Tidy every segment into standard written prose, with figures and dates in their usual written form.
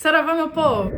Saravá, meu povo!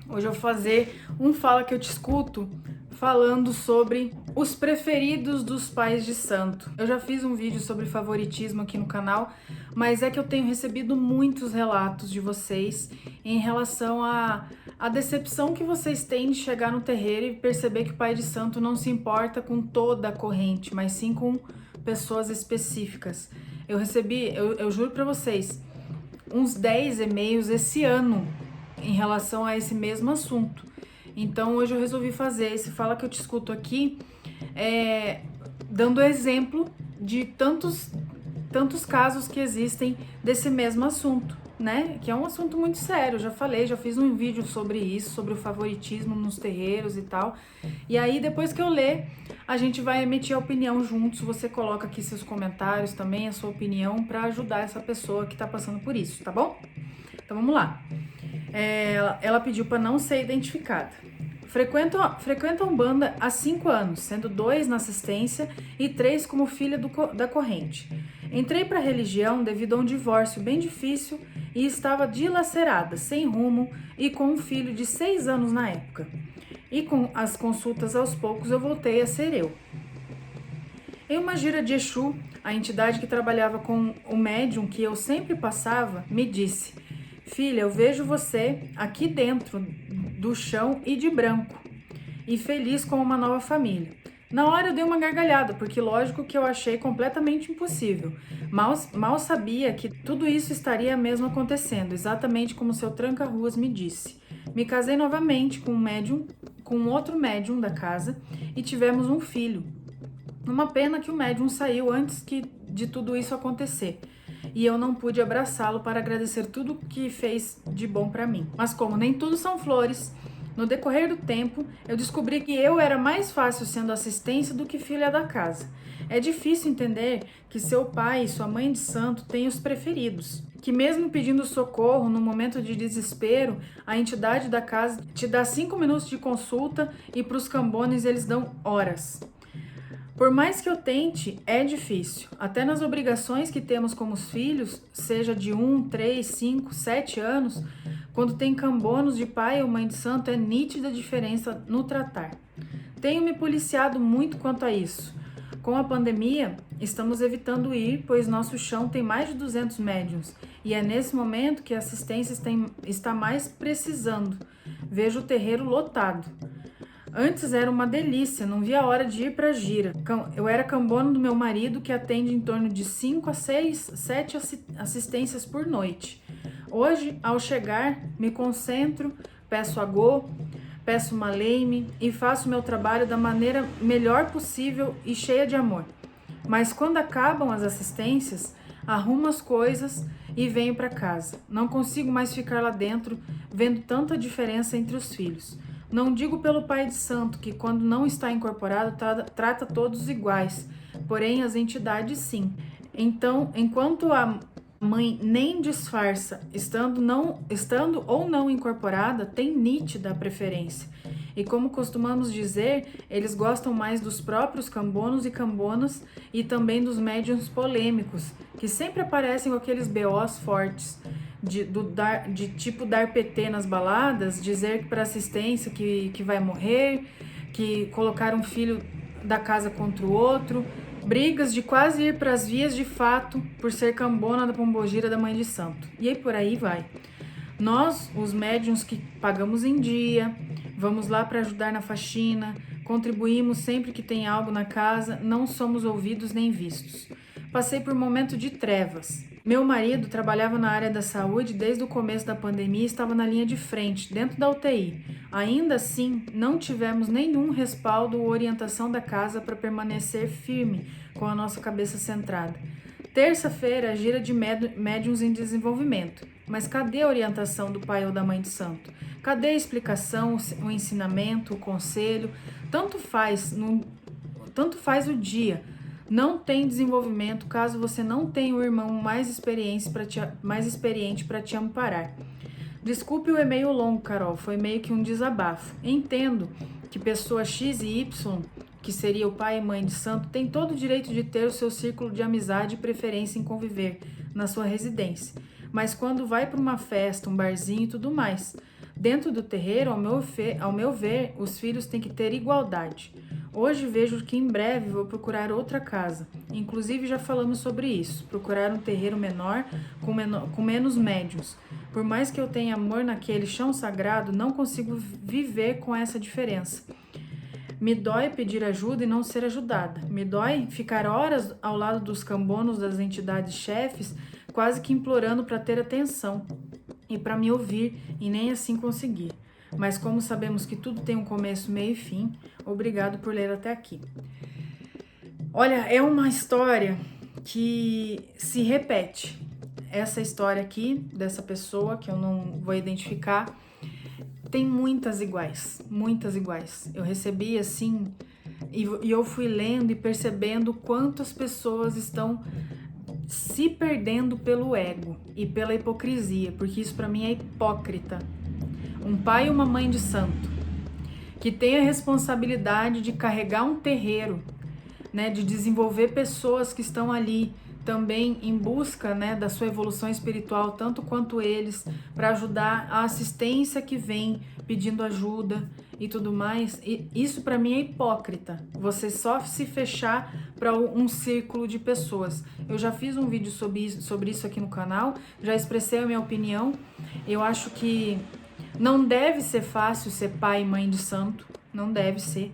Hoje eu vou fazer um Fala Que Eu Te Escuto falando sobre os preferidos dos pais de santo. Eu já fiz um vídeo sobre favoritismo aqui no canal, mas é que eu tenho recebido muitos relatos de vocês em relação à decepção que vocês têm de chegar no terreiro e perceber que o pai de santo não se importa com toda a corrente, mas sim com pessoas específicas. Eu juro pra vocês, uns 10 e-mails esse ano em relação a esse mesmo assunto. Então hoje eu resolvi fazer esse Fala Que Eu Te Escuto aqui, dando exemplo de tantos casos que existem desse mesmo assunto, né? Que é um assunto muito sério, já falei, já fiz um vídeo sobre isso, sobre o favoritismo nos terreiros e tal. E aí depois que eu ler, a gente vai emitir a opinião juntos, você coloca aqui seus comentários também, a sua opinião, para ajudar essa pessoa que tá passando por isso, tá bom? Então vamos lá. Ela pediu para não ser identificada. Frequenta a Umbanda há 5 anos, sendo 2 na assistência e 3 como filha da corrente. Entrei para a religião devido a um divórcio bem difícil e estava dilacerada, sem rumo e com um filho de 6 anos na época. E com as consultas aos poucos eu voltei a ser eu. Em uma gira de Exu, a entidade que trabalhava com o médium que eu sempre passava me disse: "Filha, eu vejo você aqui dentro do chão e de branco, e feliz com uma nova família." Na hora eu dei uma gargalhada, porque lógico que eu achei completamente impossível. Mal sabia que tudo isso estaria mesmo acontecendo, exatamente como seu tranca-ruas me disse. Me casei novamente com outro médium da casa e tivemos um filho. Uma pena que o médium saiu antes de tudo isso acontecer. E eu não pude abraçá-lo para agradecer tudo que fez de bom para mim. Mas como nem tudo são flores, no decorrer do tempo eu descobri que eu era mais fácil sendo assistência do que filha da casa. É difícil entender que seu pai e sua mãe de santo têm os preferidos. Que mesmo pedindo socorro no momento de desespero, a entidade da casa te dá 5 minutos de consulta e para os cambones eles dão horas. Por mais que eu tente, é difícil. Até nas obrigações que temos como os filhos, seja de 1, 3, 5, 7 anos, quando tem cambonos de pai ou mãe de santo, é nítida a diferença no tratar. Tenho me policiado muito quanto a isso. Com a pandemia, estamos evitando ir, pois nosso chão tem mais de 200 médiuns, e é nesse momento que a assistência está mais precisando. Vejo o terreiro lotado. Antes era uma delícia, não via a hora de ir para a gira. Eu era cambono do meu marido, que atende em torno de 5 a 6, 7 assistências por noite. Hoje, ao chegar, me concentro, peço agô, peço uma leime e faço meu trabalho da maneira melhor possível e cheia de amor. Mas quando acabam as assistências, arrumo as coisas e venho para casa. Não consigo mais ficar lá dentro, vendo tanta diferença entre os filhos. Não digo pelo pai de santo, que quando não está incorporado trata todos iguais, porém as entidades sim. Então, enquanto a mãe nem disfarça, estando ou não incorporada, tem nítida a preferência. E como costumamos dizer, eles gostam mais dos próprios cambonos e cambonas e também dos médiuns polêmicos, que sempre aparecem com aqueles BOs fortes. De tipo dar PT nas baladas, dizer para assistência que vai morrer, que colocaram um filho da casa contra o outro, brigas de quase ir para as vias de fato por ser cambona da pombogira da mãe de santo. E aí por aí vai. Nós, os médiuns que pagamos em dia, vamos lá para ajudar na faxina, contribuímos sempre que tem algo na casa, não somos ouvidos nem vistos. Passei por um momento de trevas. Meu marido trabalhava na área da saúde desde o começo da pandemia e estava na linha de frente, dentro da UTI. Ainda assim, não tivemos nenhum respaldo ou orientação da casa para permanecer firme com a nossa cabeça centrada. Terça-feira, gira de médiuns em desenvolvimento. Mas cadê a orientação do pai ou da mãe de santo? Cadê a explicação, o ensinamento, o conselho? Tanto faz o dia. Não tem desenvolvimento caso você não tenha o irmão mais experiente para te amparar. Desculpe o e-mail longo, Carol, foi meio que um desabafo. Entendo que pessoa X e Y que seria o pai e mãe de santo, tem todo o direito de ter o seu círculo de amizade e preferência em conviver na sua residência. Mas quando vai para uma festa, um barzinho e tudo mais, dentro do terreiro, ao meu ver, os filhos têm que ter igualdade. Hoje vejo que em breve vou procurar outra casa. Inclusive já falamos sobre isso, procurar um terreiro menor, com menos médiuns. Por mais que eu tenha amor naquele chão sagrado, não consigo viver com essa diferença. Me dói pedir ajuda e não ser ajudada. Me dói ficar horas ao lado dos cambonos das entidades chefes, quase que implorando para ter atenção e para me ouvir, e nem assim conseguir. Mas como sabemos que tudo tem um começo, meio e fim, obrigado por ler até aqui. Olha, é uma história que se repete. Essa história aqui, dessa pessoa, que eu não vou identificar, tem muitas iguais, muitas iguais. Eu recebi assim, e eu fui lendo e percebendo quantas pessoas estão se perdendo pelo ego e pela hipocrisia, porque isso para mim é hipócrita. Um pai e uma mãe de santo que tem a responsabilidade de carregar um terreiro, né, de desenvolver pessoas que estão ali também em busca, né, da sua evolução espiritual, tanto quanto eles, para ajudar a assistência que vem pedindo ajuda e tudo mais. E isso para mim é hipócrita. Você só se fechar para um círculo de pessoas. Eu já fiz um vídeo sobre isso aqui no canal, já expressei a minha opinião. Eu acho que não deve ser fácil ser pai e mãe de santo, não deve ser.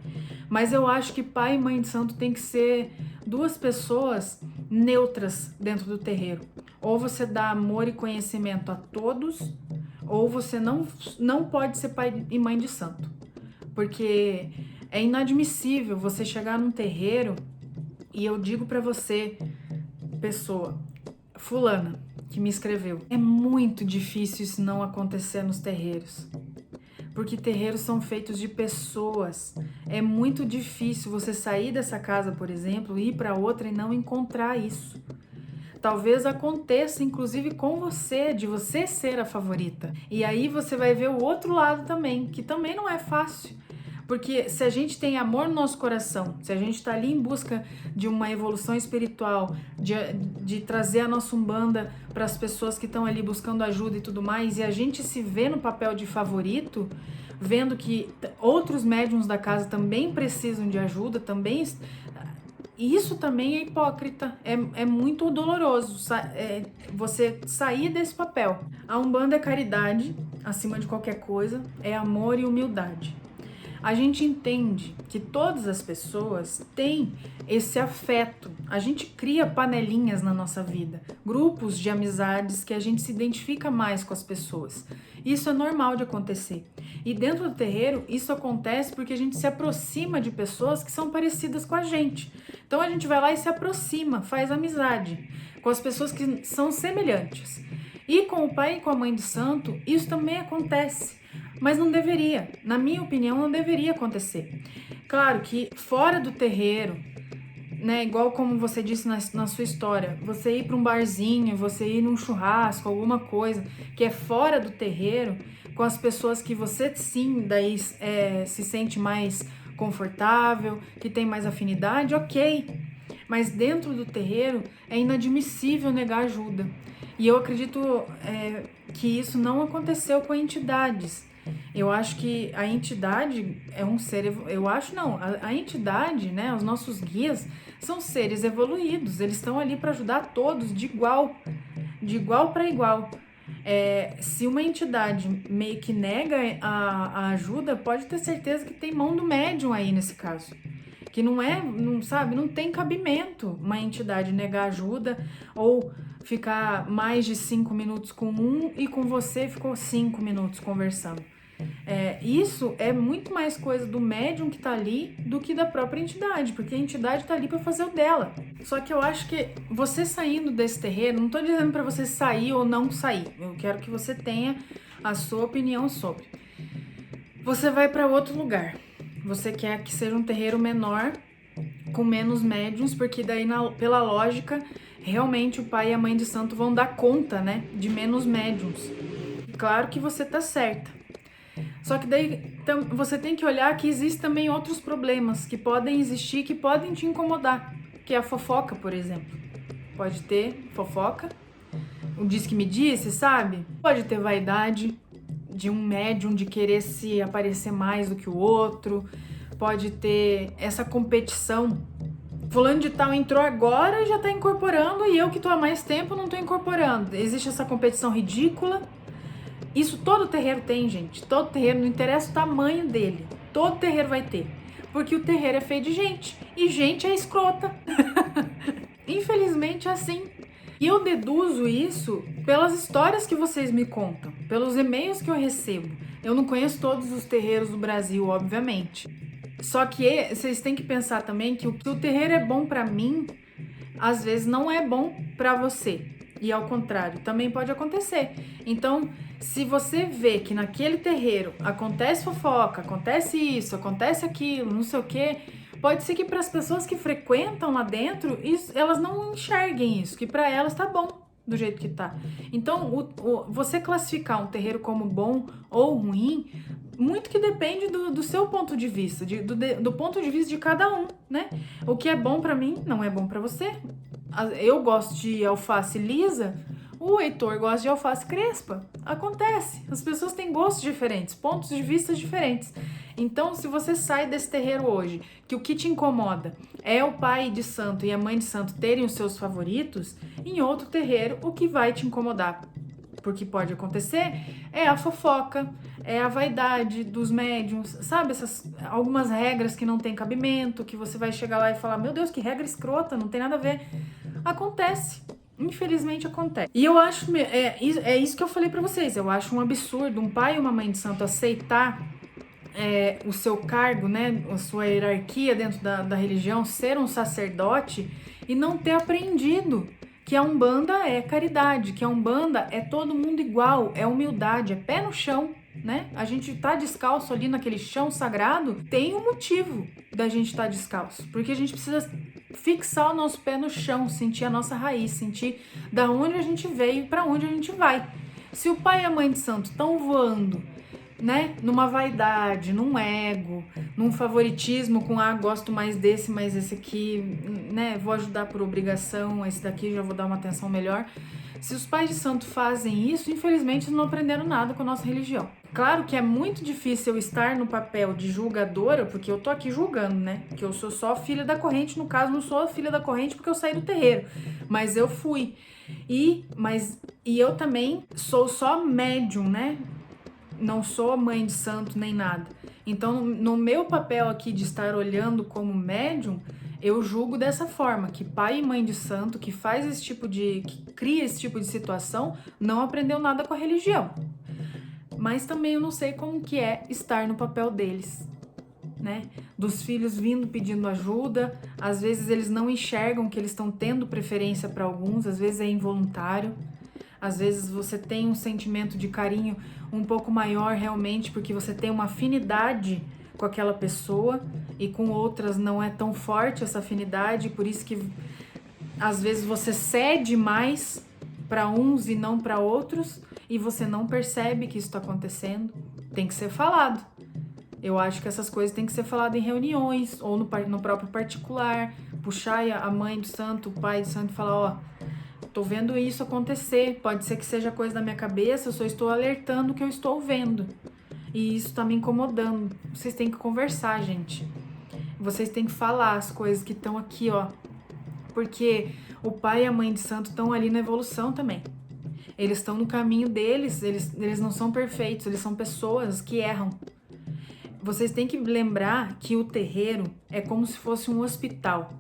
Mas eu acho que pai e mãe de santo tem que ser duas pessoas neutras dentro do terreiro. Ou você dá amor e conhecimento a todos, ou você não pode ser pai e mãe de santo. Porque é inadmissível você chegar num terreiro e eu digo pra você, pessoa, fulana, que me escreveu, é muito difícil isso não acontecer nos terreiros. Porque terreiros são feitos de pessoas. É muito difícil você sair dessa casa, por exemplo, ir para outra e não encontrar isso. Talvez aconteça, inclusive, com você, de você ser a favorita. E aí você vai ver o outro lado também, que também não é fácil. Porque se a gente tem amor no nosso coração, se a gente está ali em busca de uma evolução espiritual, de trazer a nossa Umbanda para as pessoas que estão ali buscando ajuda e tudo mais, e a gente se vê no papel de favorito, vendo que outros médiuns da casa também precisam de ajuda, também... Isso também é hipócrita, é muito doloroso você sair desse papel. A Umbanda é caridade, acima de qualquer coisa, é amor e humildade. A gente entende que todas as pessoas têm esse afeto. A gente cria panelinhas na nossa vida, grupos de amizades que a gente se identifica mais com as pessoas. Isso é normal de acontecer. E dentro do terreiro, isso acontece porque a gente se aproxima de pessoas que são parecidas com a gente. Então a gente vai lá e se aproxima, faz amizade com as pessoas que são semelhantes. E com o pai e com a mãe de santo, isso também acontece. Mas não deveria, na minha opinião, não deveria acontecer. Claro que fora do terreiro, né, igual como você disse na sua história, você ir para um barzinho, você ir num churrasco, alguma coisa que é fora do terreiro, com as pessoas que você sim daí se sente mais confortável, que tem mais afinidade, ok. Mas dentro do terreiro é inadmissível negar ajuda. E eu acredito que isso não aconteceu com entidades. Eu acho que a entidade é um ser... Eu acho não, a entidade, né, os nossos guias são seres evoluídos. Eles estão ali para ajudar todos de igual para igual. Se uma entidade meio que nega a ajuda, pode ter certeza que tem mão do médium aí nesse caso. Que não tem cabimento uma entidade negar ajuda ou ficar mais de 5 minutos com um e com você ficou 5 minutos conversando. Isso é muito mais coisa do médium que tá ali do que da própria entidade, porque a entidade tá ali para fazer o dela. Só que eu acho que você saindo desse terreiro, não tô dizendo para você sair ou não sair, eu quero que você tenha a sua opinião sobre. Você vai para outro lugar. Você quer que seja um terreiro menor, com menos médiums, porque daí, pela lógica, realmente o pai e a mãe de santo vão dar conta, né, de menos médiums. Claro que você tá certa. Só que daí você tem que olhar que existem também outros problemas que podem existir, que podem te incomodar, que é a fofoca, por exemplo. Pode ter fofoca, o diz que me disse, sabe? Pode ter vaidade de um médium de querer se aparecer mais do que o outro, pode ter essa competição. Fulano de tal entrou agora e já tá incorporando, e eu que tô há mais tempo não tô incorporando. Existe essa competição ridícula. Isso todo terreiro tem, gente. Todo terreiro, não interessa o tamanho dele. Todo terreiro vai ter. Porque o terreiro é feito de gente. E gente é escrota. Infelizmente é assim. E eu deduzo isso pelas histórias que vocês me contam, pelos e-mails que eu recebo. Eu não conheço todos os terreiros do Brasil, obviamente. Só que vocês têm que pensar também que o terreiro é bom pra mim, às vezes não é bom pra você. E ao contrário, também pode acontecer. Então, se você vê que naquele terreiro acontece fofoca, acontece isso, acontece aquilo, não sei o quê, pode ser que para as pessoas que frequentam lá dentro, elas não enxerguem isso, que para elas tá bom do jeito que tá. Então, você classificar um terreiro como bom ou ruim, muito que depende do seu ponto de vista, do ponto de vista de cada um, né? O que é bom para mim não é bom para você. Eu gosto de alface lisa, o Heitor gosta de alface crespa. Acontece. As pessoas têm gostos diferentes, pontos de vista diferentes. Então, se você sai desse terreiro hoje, que o que te incomoda é o pai de santo e a mãe de santo terem os seus favoritos, em outro terreiro, o que vai te incomodar, porque pode acontecer, é a fofoca, é a vaidade dos médiums, sabe? Algumas regras que não tem cabimento, que você vai chegar lá e falar, meu Deus, que regra escrota, não tem nada a ver. Acontece. Infelizmente acontece. E eu acho, é isso que eu falei pra vocês, eu acho um absurdo um pai e uma mãe de santo aceitar o seu cargo, né, a sua hierarquia dentro da religião, ser um sacerdote e não ter aprendido que a Umbanda é caridade, que a Umbanda é todo mundo igual, é humildade, é pé no chão, né? A gente tá descalço ali naquele chão sagrado, tem um motivo da gente estar descalço, porque a gente precisa fixar o nosso pé no chão, sentir a nossa raiz, sentir da onde a gente veio e para onde a gente vai. Se o pai e a mãe de santo estão voando, né, numa vaidade, num ego, num favoritismo com gosto mais desse, mais esse aqui, né, vou ajudar por obrigação, esse daqui já vou dar uma atenção melhor. Se os pais de santo fazem isso, infelizmente eles não aprenderam nada com a nossa religião. Claro que é muito difícil eu estar no papel de julgadora, porque eu tô aqui julgando, né, que eu sou só filha da corrente, no caso não sou filha da corrente porque eu saí do terreiro, mas eu fui. E eu também sou só médium, né? Não sou mãe de santo nem nada. Então, no meu papel aqui de estar olhando como médium, eu julgo dessa forma, que pai e mãe de santo que faz esse tipo que cria esse tipo de situação, não aprendeu nada com a religião. Mas também eu não sei como que é estar no papel deles, né? Dos filhos vindo pedindo ajuda, às vezes eles não enxergam que eles estão tendo preferência para alguns, às vezes é involuntário. Às vezes você tem um sentimento de carinho um pouco maior realmente porque você tem uma afinidade com aquela pessoa e com outras não é tão forte essa afinidade, por isso que às vezes você cede mais para uns e não para outros e você não percebe que isso está acontecendo. Tem que ser falado. Eu acho que essas coisas têm que ser faladas em reuniões ou no próprio particular, puxar a mãe do santo, o pai do santo e falar, ó, tô vendo isso acontecer, pode ser que seja coisa da minha cabeça, eu só estou alertando o que eu estou vendo. E isso tá me incomodando. Vocês têm que conversar, gente. Vocês têm que falar as coisas que estão aqui, ó. Porque o pai e a mãe de santo estão ali na evolução também. Eles estão no caminho deles, eles não são perfeitos, eles são pessoas que erram. Vocês têm que lembrar que o terreiro é como se fosse um hospital.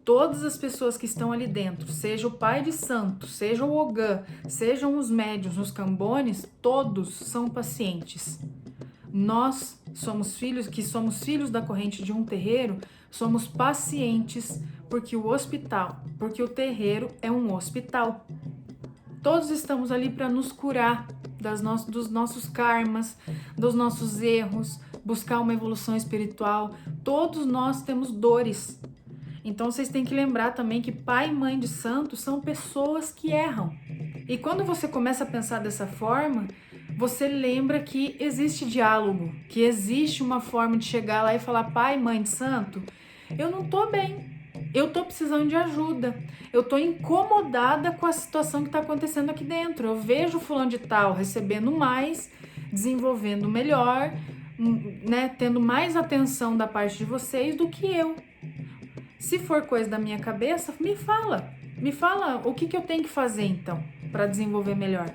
Todas as pessoas que estão ali dentro, seja o pai de santo, seja o ogã, sejam os médiuns, os cambones, todos são pacientes. Nós somos filhos da corrente de um terreiro, somos pacientes porque porque o terreiro é um hospital. Todos estamos ali para nos curar dos nossos karmas, dos nossos erros, buscar uma evolução espiritual. Todos nós temos dores. Então vocês têm que lembrar também que pai e mãe de santo são pessoas que erram. E quando você começa a pensar dessa forma, você lembra que existe diálogo, que existe uma forma de chegar lá e falar: pai, mãe de santo, eu não tô bem, eu tô precisando de ajuda, eu tô incomodada com a situação que tá acontecendo aqui dentro, eu vejo fulano de tal recebendo mais, desenvolvendo melhor, né, tendo mais atenção da parte de vocês do que eu. Se for coisa da minha cabeça, me fala o que eu tenho que fazer então para desenvolver melhor.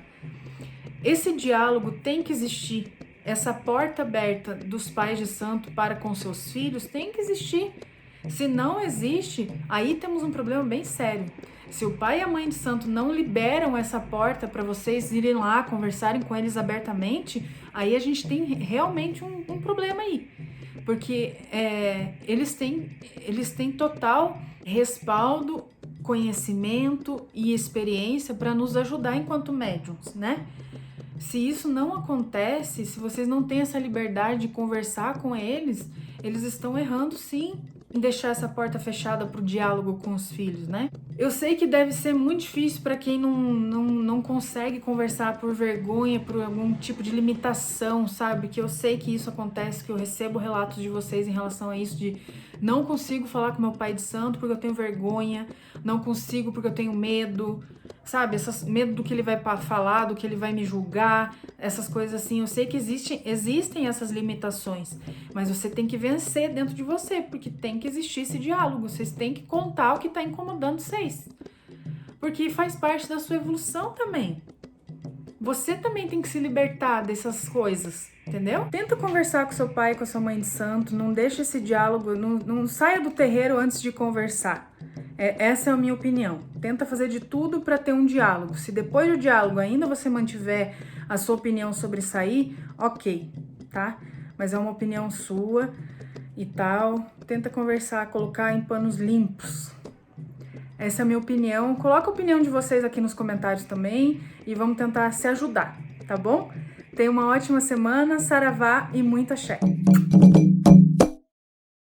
Esse diálogo tem que existir, essa porta aberta dos pais de santo para com seus filhos tem que existir. Se não existe, aí temos um problema bem sério. Se o pai e a mãe de santo não liberam essa porta para vocês irem lá, conversarem com eles abertamente, aí a gente tem realmente um problema aí. Porque eles têm total respaldo, conhecimento e experiência para nos ajudar enquanto médiums, né? Se isso não acontece, se vocês não têm essa liberdade de conversar com eles, eles estão errando sim em deixar essa porta fechada para o diálogo com os filhos, né? Eu sei que deve ser muito difícil para quem não consegue conversar por vergonha, por algum tipo de limitação, sabe? Que eu sei que isso acontece, que eu recebo relatos de vocês em relação a isso, de não consigo falar com meu pai de santo porque eu tenho vergonha, não consigo porque eu tenho medo, sabe? Medo do que ele vai falar, do que ele vai me julgar, essas coisas assim. Eu sei que existem essas limitações, mas você tem que vencer dentro de você, porque tem que existir esse diálogo. Vocês têm que contar o que está incomodando vocês, porque faz parte da sua evolução também. Você também tem que se libertar dessas coisas, entendeu? Tenta conversar com seu pai, com a sua mãe de santo, não deixa esse diálogo, não saia do terreiro antes de conversar. Essa é a minha opinião. Tenta fazer de tudo para ter um diálogo. Se depois do diálogo ainda você mantiver a sua opinião sobre sair, ok, tá? Mas é uma opinião sua e tal. Tenta conversar, colocar em panos limpos. Essa é a minha opinião. Coloca a opinião de vocês aqui nos comentários também e vamos tentar se ajudar, tá bom? Tenha uma ótima semana, saravá e muita axé.